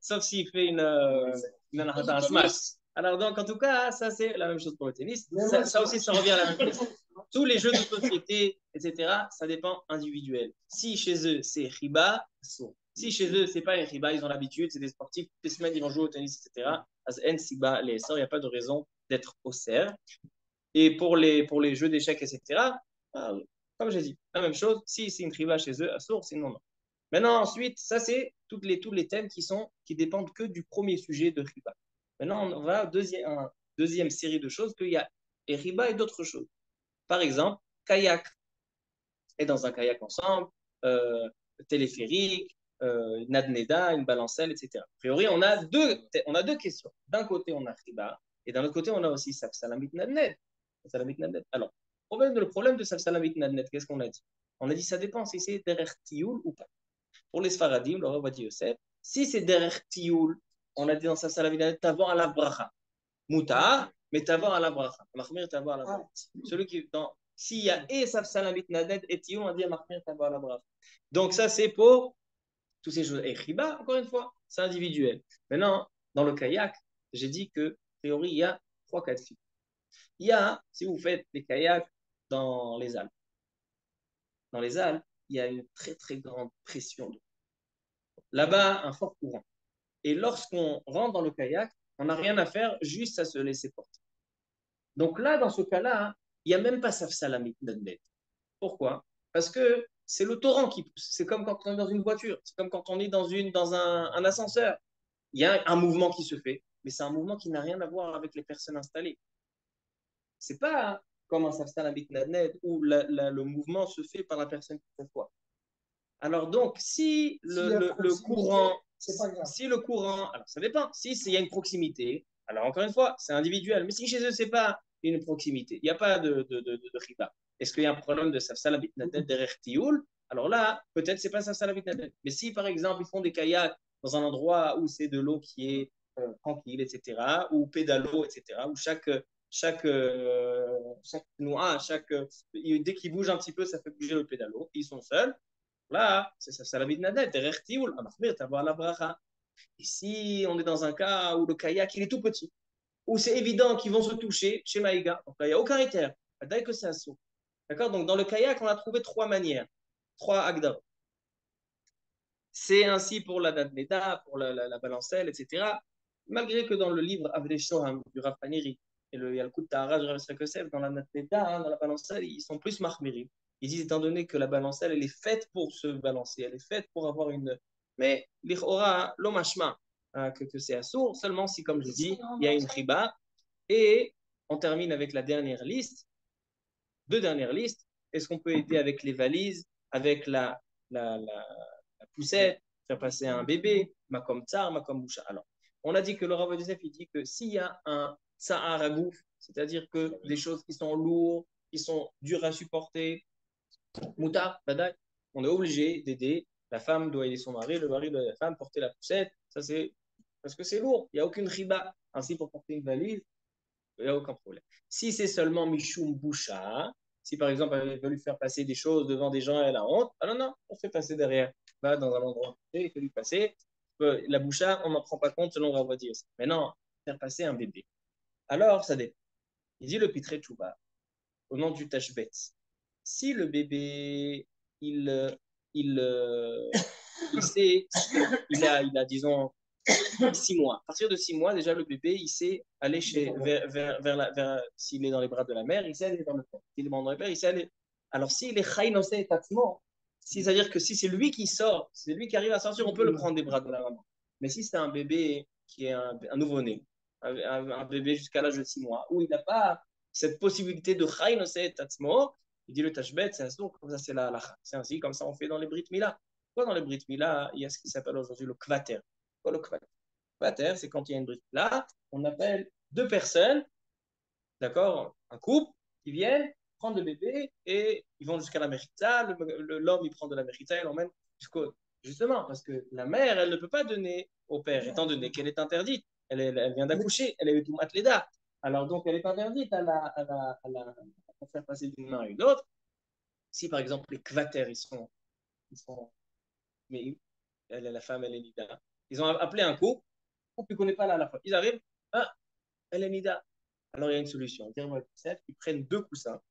A: sauf s'il fait un smash. Alors donc, en tout cas, ça c'est la même chose pour le tennis. Ça aussi, ça revient à la même chose. Tous les jeux de société, etc., ça dépend individuel. Si chez eux, c'est riba, si chez eux, c'est pas les riba, ils ont l'habitude, c'est des sportifs, toutes les semaines, ils vont jouer au tennis, etc., il n'y a pas de raison d'être au cerf. Et pour les jeux d'échecs, etc., comme j'ai dit, la même chose, si c'est une riba chez eux, à sourd, sinon non. Maintenant, ensuite, ça c'est tous les thèmes qui dépendent que du premier sujet de riba. Maintenant, on va à deuxième série de choses qu'il y a et riba et d'autres choses. Par exemple, kayak. Et dans un kayak ensemble, téléphérique, nadneda, une balancelle, etc. A priori, on a deux questions. D'un côté, on a riba, et d'un autre côté, on a aussi safsalamit nadned. Alors, le problème de safsalamit nadned, qu'est-ce qu'on a dit? On a dit ça dépend si c'est derer tioul ou pas. Pour les sfaradim, le Rav Yosef, si c'est derer tioul, on a dit dans safsalamit nadned, t'avoir à la bracha. Moutar, mais t'avoir à la bracha. Mahmir t'avoir à la bracha. Celui qui s'il y a et safsalamit nadned et tioul, on dit mahmir t'avoir à la bracha. Donc ça c'est pour tous ces choses. Et riba, encore une fois, c'est individuel. Maintenant, dans le kayak, j'ai dit que, a priori, il y a 3 cas de figure. Il y a, si vous faites des kayaks dans les Alpes, il y a une très très grande pression d'eau.
B: là-bas, un fort courant. Et lorsqu'on rentre dans le kayak, on n'a rien à faire, juste à se laisser porter. Donc là, dans ce cas-là, il n'y a même pas Safsalamit Nadnet. Pourquoi? Parce que c'est le torrent qui pousse. C'est comme quand on est dans une voiture, c'est comme quand on est dans un ascenseur. Il y a un mouvement qui se fait, mais c'est un mouvement qui n'a rien à voir avec les personnes installées. C'est pas comme un Safsalamit Nadnet où le mouvement se fait par la personne qui s'assoit. Alors donc, si le courant, si le courant, alors ça dépend, si il y a une proximité, alors encore une fois, c'est individuel, mais si chez eux, c'est pas une proximité, il n'y a pas de riba. Est-ce qu'il y a un problème de safsala bitnadet derrière Tioul? Alors là, peut-être c'est pas safsala bitnadet. Mais si par exemple, ils font des kayaks dans un endroit où c'est de l'eau qui est tranquille, etc., ou pédalo, etc., où chaque noix, dès qu'ils bougent un petit peu, ça fait bouger le pédalo, ils sont seuls. Là, c'est ça la vie de Nadel, derrière Tioul, la bracha. Ici, on est dans un cas où le kayak, il est tout petit, où c'est évident qu'ils vont se toucher chez Maïga. Donc là, il n'y a aucun critère. Dès que c'est un saut. D'accord? Donc dans le kayak, on a trouvé trois manières, trois agdar. C'est ainsi pour la Nadmeda, pour la balancelle, etc. Malgré que dans le livre Avdei Shoham du Rav Paniri et le Yalkut Tahara du Rav Yosef, dans la Nadmeda, dans la balancelle, ils sont plus marmirim. Ils disent, étant donné que la balancelle, elle est faite pour se balancer, elle est faite pour avoir une. Mais l'Ichora, l'Omashma, que c'est assourd, seulement si, comme je dis, il y a une riba. Et on termine avec la dernière liste, deux dernières listes. Est-ce qu'on peut aider avec les valises, avec la poussette, faire passer un bébé, makom tsar, makom boucha. Alors, on a dit que le Rav Yosef, il dit que s'il y a un tsar à gouf, c'est-à-dire que des choses qui sont lourdes, qui sont dures à supporter, moutar, badai, on est obligé d'aider. La femme doit aider son mari, le mari doit aider la femme, porter la poussette. Ça, c'est parce que c'est lourd. Il n'y a aucune riba. Ainsi, pour porter une valise, il n'y a aucun problème. Si c'est seulement Mishum Boucha, si par exemple elle veut lui faire passer des choses devant des gens et elle a honte, ah non, non, on fait passer derrière. Va dans un endroit, il fait lui passer. La Boucha, on n'en prend pas compte selon Rav dire. Mais non, faire passer un bébé. Alors, ça dépend. Il dit le Pitré Tchouba, au nom du Tashbet. Si le bébé, il, il sait, il a, disons, 6 mois. À partir de 6 mois, déjà, le bébé, il sait aller s'il est dans les bras de la mère, il sait aller dans le père. S'il est dans le père, il sait aller. Alors, s'il est chayinosé tatsmo, c'est-à-dire que si c'est lui qui sort, c'est lui qui arrive à sortir, on peut le prendre des bras de la maman. Mais si c'est un bébé qui est un nouveau-né, un bébé jusqu'à l'âge de 6 mois, où il n'a pas cette possibilité de chayinosé tatsmo, il dit le tashbet, c'est un sourd, comme ça c'est la halakha. C'est ainsi, comme ça on fait dans les Brit Mila. Pourquoi dans les Brit Mila, il y a ce qui s'appelle aujourd'hui le kvater? Quoi le kvater? Kvater, c'est quand il y a une Brit Mila, on appelle deux personnes, d'accord, un couple, qui viennent prendre le bébé et ils vont jusqu'à la Mechitza. L'homme, il prend de la Mechitza et l'emmène jusqu'au. Justement, parce que la mère, elle ne peut pas donner au père, étant donné qu'elle est interdite. Elle vient d'accoucher, elle est tout matléda. Alors donc, elle est interdite à faire passer d'une main à une autre. Si par exemple les kvaters, ils sont mais la femme, elle est nida. Ils ont appelé un couple, le couple ne connaît pas la fois. Ils arrivent, ah, elle est nida. Alors il y a une solution. Ils prennent deux coussins,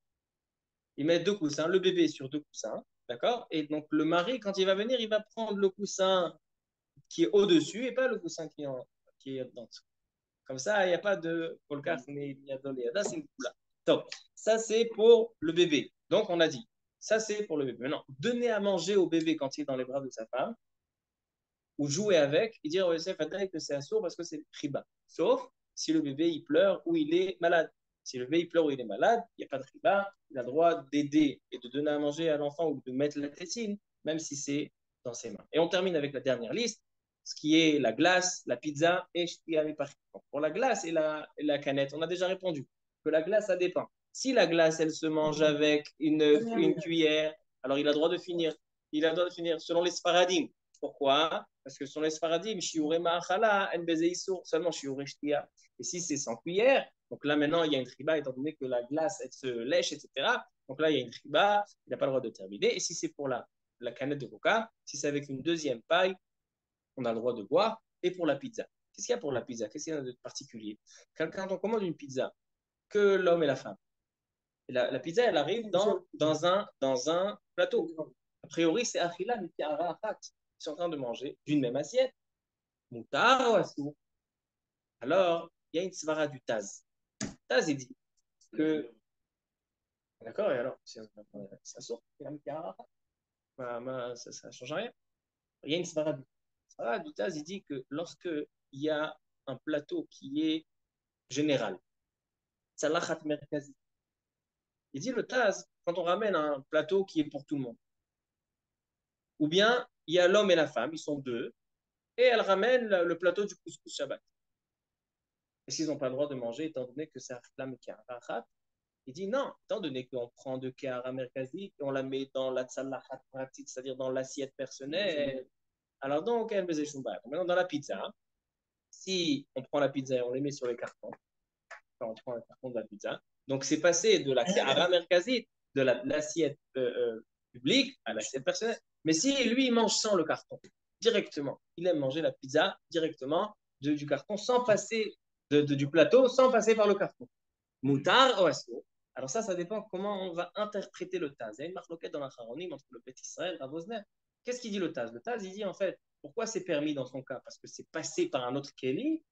B: ils mettent deux coussins, le bébé est sur deux coussins, d'accord? Et donc le mari, quand il va venir, il va prendre le coussin qui est au-dessus et pas le coussin qui est dans. Comme ça, il n'y a pas de polka, c'est une coula. Donc, ça, c'est pour le bébé. Donc, on a dit, ça, c'est pour le bébé. Maintenant, donner à manger au bébé quand il est dans les bras de sa femme, ou jouer avec, et dire au Yosef que c'est assourd parce que c'est riba. Sauf si le bébé, il pleure ou il est malade. Si le bébé, il pleure ou il est malade, il n'y a pas de riba. Il a le droit d'aider et de donner à manger à l'enfant ou de mettre la tétine, même si c'est dans ses mains. Et on termine avec la dernière liste, ce qui est la glace, la pizza et pour la glace et la canette, on a déjà répondu que la glace, ça dépend. Si la glace, elle se mange avec une cuillère, alors il a le droit de finir. Il a le droit de finir selon les sparadim. Pourquoi? Parce que selon les sparadim, shiure ma'achala, en bezeisour, seulement shiure shtia. Et si c'est sans cuillère, donc là maintenant il y a une triba, étant donné que la glace, elle se lèche, etc. Donc là il y a une triba, il n'a pas le droit de terminer. Et si c'est pour la canette de coca, si c'est avec une deuxième paille, on a le droit de boire. Et pour la pizza, qu'est-ce qu'il y a pour la pizza? Qu'est-ce qu'il y a de particulier? Quand on commande une pizza, que l'homme et la femme, et la pizza, elle arrive dans un plateau. A priori, c'est achila, mais sont en train de manger d'une même assiette. Moutar ou assour. Alors, il y a une svara du Taz. Taz, il dit que. D'accord, et alors, ça sort, ça ne change rien. Il y a une svara du Taz, il dit que lorsque il y a un plateau qui est général, salachat merkazi, il dit le Taz, quand on ramène un plateau qui est pour tout le monde, ou bien il y a l'homme et la femme, ils sont deux, et elle ramène le plateau du couscous Shabbat. Est-ce qu'ils n'ont pas le droit de manger étant donné que c'est Achlam et Karachat? Il dit non, étant donné qu'on prend de Kehara Merkazi et on la met dans la Tzalachat pratique, c'est-à-dire dans l'assiette personnelle, alors donc elle faisait Shumba. Maintenant, dans la pizza, si on prend la pizza et on les met sur les cartons, quand on prend le carton de la pizza, donc c'est passé de la Kehara Merkazi, de l'assiette publique à l'assiette personnelle. Mais si lui, il mange sans le carton, directement, il aime manger la pizza directement du carton sans passer du plateau, sans passer par le carton. Moutar ou asso. Alors ça dépend comment on va interpréter le Taz. Il y a une marloquette dans la Charonim entre le Beth Israël et Rav Osner. Qu'est-ce qu'il dit le Taz? Le Taz, il dit en fait, pourquoi c'est permis dans son cas? Parce que c'est passé par un autre Kéli,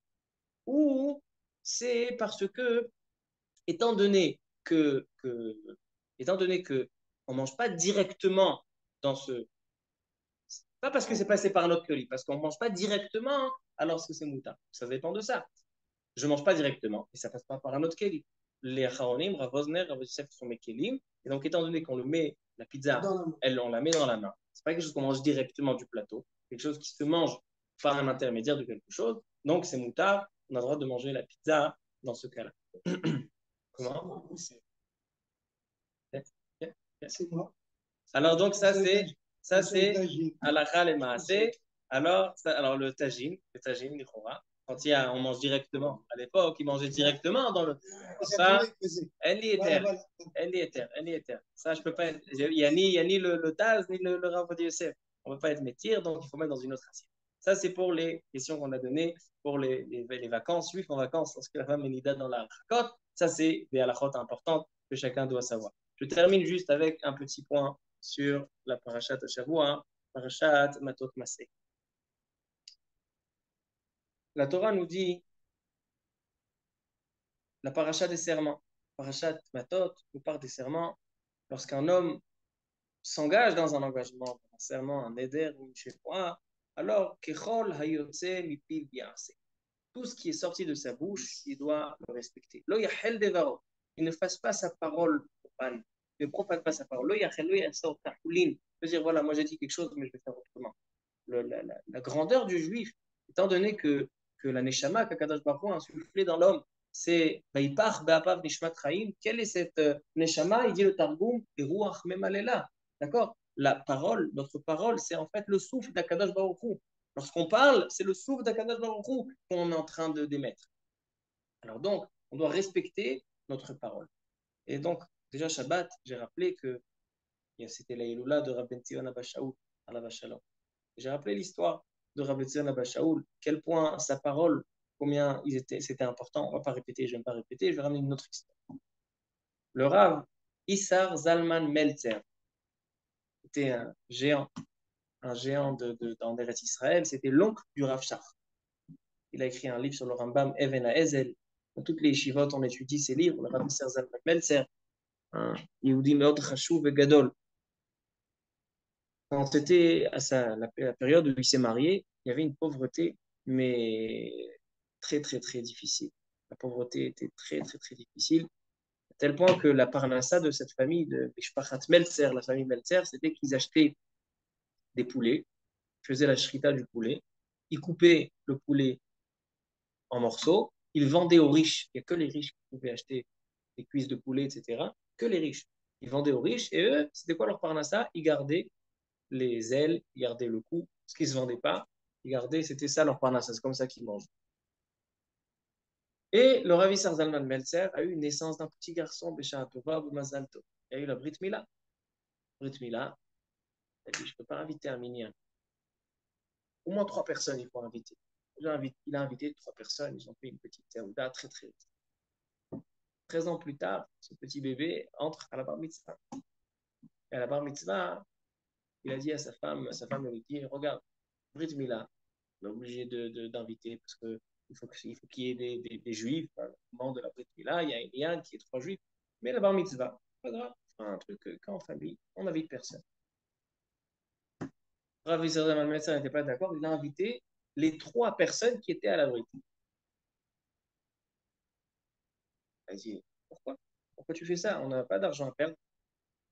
B: ou c'est parce que, étant donné étant donné que on mange pas directement dans ce... Pas parce que c'est passé par un autre Kéli, parce qu'on mange pas directement, alors que c'est Moutar. Ça dépend de ça. Je ne mange pas directement et ça ne passe pas par un autre kélim. Les Acharonim, Rav Osner, Rav Yosef sont mes kélim. Et donc, étant donné qu'on le met, la pizza, on la met dans la main. Ce n'est pas quelque chose qu'on mange directement du plateau, quelque chose qui se mange par un intermédiaire de quelque chose. Donc, c'est moutard. On a le droit de manger la pizza dans ce cas-là. Comment? C'est moi. Alors, donc, ça, c'est halakha le maaseh. Alors, le tagine, quand on mange directement. À l'époque, ils mangeaient directement dans le. Ça, elle y était. Ça, je peux pas être. Il n'y a ni le Taz, ni le Rav Yosef. On ne peut pas être métir, donc il faut mettre dans une autre assiette. Ça, c'est pour les questions qu'on a données pour les vacances, juifs en vacances, lorsque la femme est nida dans la côte. Ça, c'est des halakhot importantes que chacun doit savoir. Je termine juste avec un petit point sur la parashat Shavua, parashat Matot Maseh. La Torah nous dit la paracha des serments. Parashat Matot nous parle des serments. Lorsqu'un homme s'engage dans un engagement, un serment, un éder ou une shefoa, alors Kechol hayotze mipiv ya'aseh. Tout ce qui est sorti de sa bouche, il doit le respecter. Lo yachel devaro. Il ne fasse pas sa parole profane. Il ne profane pas sa parole. Lo yachel lo yasor tahulin. Je veux dire, voilà, moi j'ai dit quelque chose, mais je vais faire autrement. La grandeur du juif, étant donné que la neshama qu'Akadosh Baruch Hu a insufflé dans l'homme, c'est Vaipach Be'apav Nishmat Chaim. Quelle est cette neshama? Il dit le Targum, et Ruach Memalela. D'accord? La parole, notre parole, c'est en fait le souffle d'Akadosh Baruch Hu. Lorsqu'on parle, c'est le souffle d'Akadosh Baruch Hu qu'on est en train d'émettre. Alors donc, on doit respecter notre parole. Et donc, déjà Shabbat, j'ai rappelé que c'était la Iloula de Rabbi Tzion Abba Shaul, à la Shalom. J'ai rappelé l'histoire de Rabbi Tzion Abba Shaul, quel point sa parole, combien c'était important. On ne va pas répéter, je ne vais pas répéter, je vais ramener une autre histoire. Le Rav Issar Zalman Meltzer était un géant dans Eretz Israël, c'était l'oncle du Rav Shach. Il a écrit un livre sur le Rambam, Even HaEzel. Dans toutes les yeshivot, on étudie ces livres. Le Rav Issar Zalman Meltzer, un Yehudi Meod Chashuv et Gadol. Quand c'était à la période où il s'est marié, il y avait une pauvreté, mais très, très, très difficile. La pauvreté était très, très, très difficile, à tel point que la parnassa de cette famille, de Bishpachat Meltzer, la famille Meltzer, c'était qu'ils achetaient des poulets, faisaient la shrita du poulet, ils coupaient le poulet en morceaux, ils vendaient aux riches. Il n'y a que les riches qui pouvaient acheter des cuisses de poulet, etc. Que les riches. Ils vendaient aux riches, et eux, c'était quoi leur parnassa? Ils gardaient les ailes, ils gardaient le cou, ce qui ne se vendait pas, ils gardaient, c'était ça leur parnassa, c'est comme ça qu'ils mangent. Et le Ravi Zalman Meltzer a eu une naissance d'un petit garçon, Bécha Tova ou Mazal Tov. Il a eu la Brit Mila. Brit Mila, il a dit, je ne peux pas inviter un minyan. Au moins 3 personnes, il faut inviter. Il a invité 3 personnes, ils ont fait une petite théouda très très vite. 13 ans plus tard, ce petit bébé entre à la bar mitzvah. Et à la bar mitzvah, il a dit à sa femme lui dit, regarde, Brit Mila, on est obligé d'inviter parce que il faut qu'il y ait des juifs. Au moment de la Brit Mila, il y a une liane qui est 3 juifs. Mais la bar mitzvah, pas grave, on fera un truc quand en famille, on n'invite personne. Rav Israël Malmetzer n'était pas d'accord, il a invité les 3 personnes qui étaient à la Brit. Il a dit, pourquoi? Pourquoi tu fais ça? On n'a pas d'argent à perdre.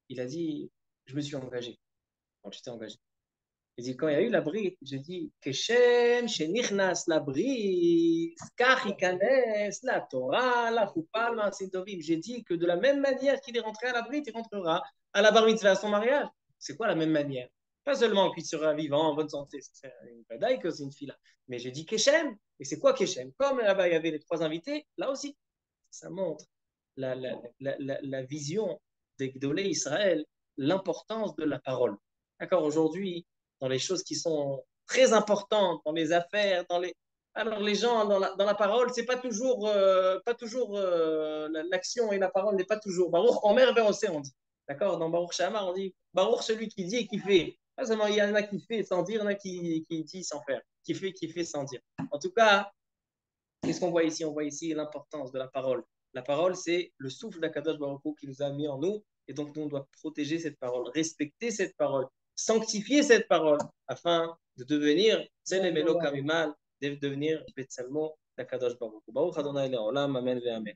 B: Il a dit, je me suis engagé. Quand tu t'es engagé. Il dit, quand il y a eu la bride, j'ai dit, Keshem, Shenichnas, la bride, Kach ikanes, la Torah, la Choupa, le Maasim Tovim. J'ai dit que de la même manière qu'il est rentré à la bride, il rentrera à la bar mitzvah, à son mariage. C'est quoi la même manière? Pas seulement qu'il sera vivant, en bonne santé, c'est une badaï que c'est une fille là. Mais j'ai dit Keshem, et c'est quoi Keshem? Comme là-bas il y avait les 3 invités, là aussi, ça montre la vision des Gdolé Israël, l'importance de la parole. D'accord, aujourd'hui, dans les choses qui sont très importantes, dans les affaires, alors les gens dans la parole, c'est pas toujours l'action et la parole n'est pas toujours. Baruch Omer Ve'oseh, on dit. D'accord, dans Baruch Shamar, on dit Baruch celui qui dit et qui fait. Pas seulement il y en a qui fait sans dire, il y en a qui dit sans faire, qui fait sans dire. En tout cas, qu'est-ce qu'on voit ici? On voit ici l'importance de la parole. La parole, c'est le souffle d'Akadosh Baruch Hu qui nous a mis en nous. Et donc, nous, on doit protéger cette parole, respecter cette parole, sanctifier cette parole, afin de devenir Tselem Eloka Mimal, de devenir Betsalmo d'Akadosh Baruch Hu. Baruch Adonai Le'olam, Amen ve'Amen.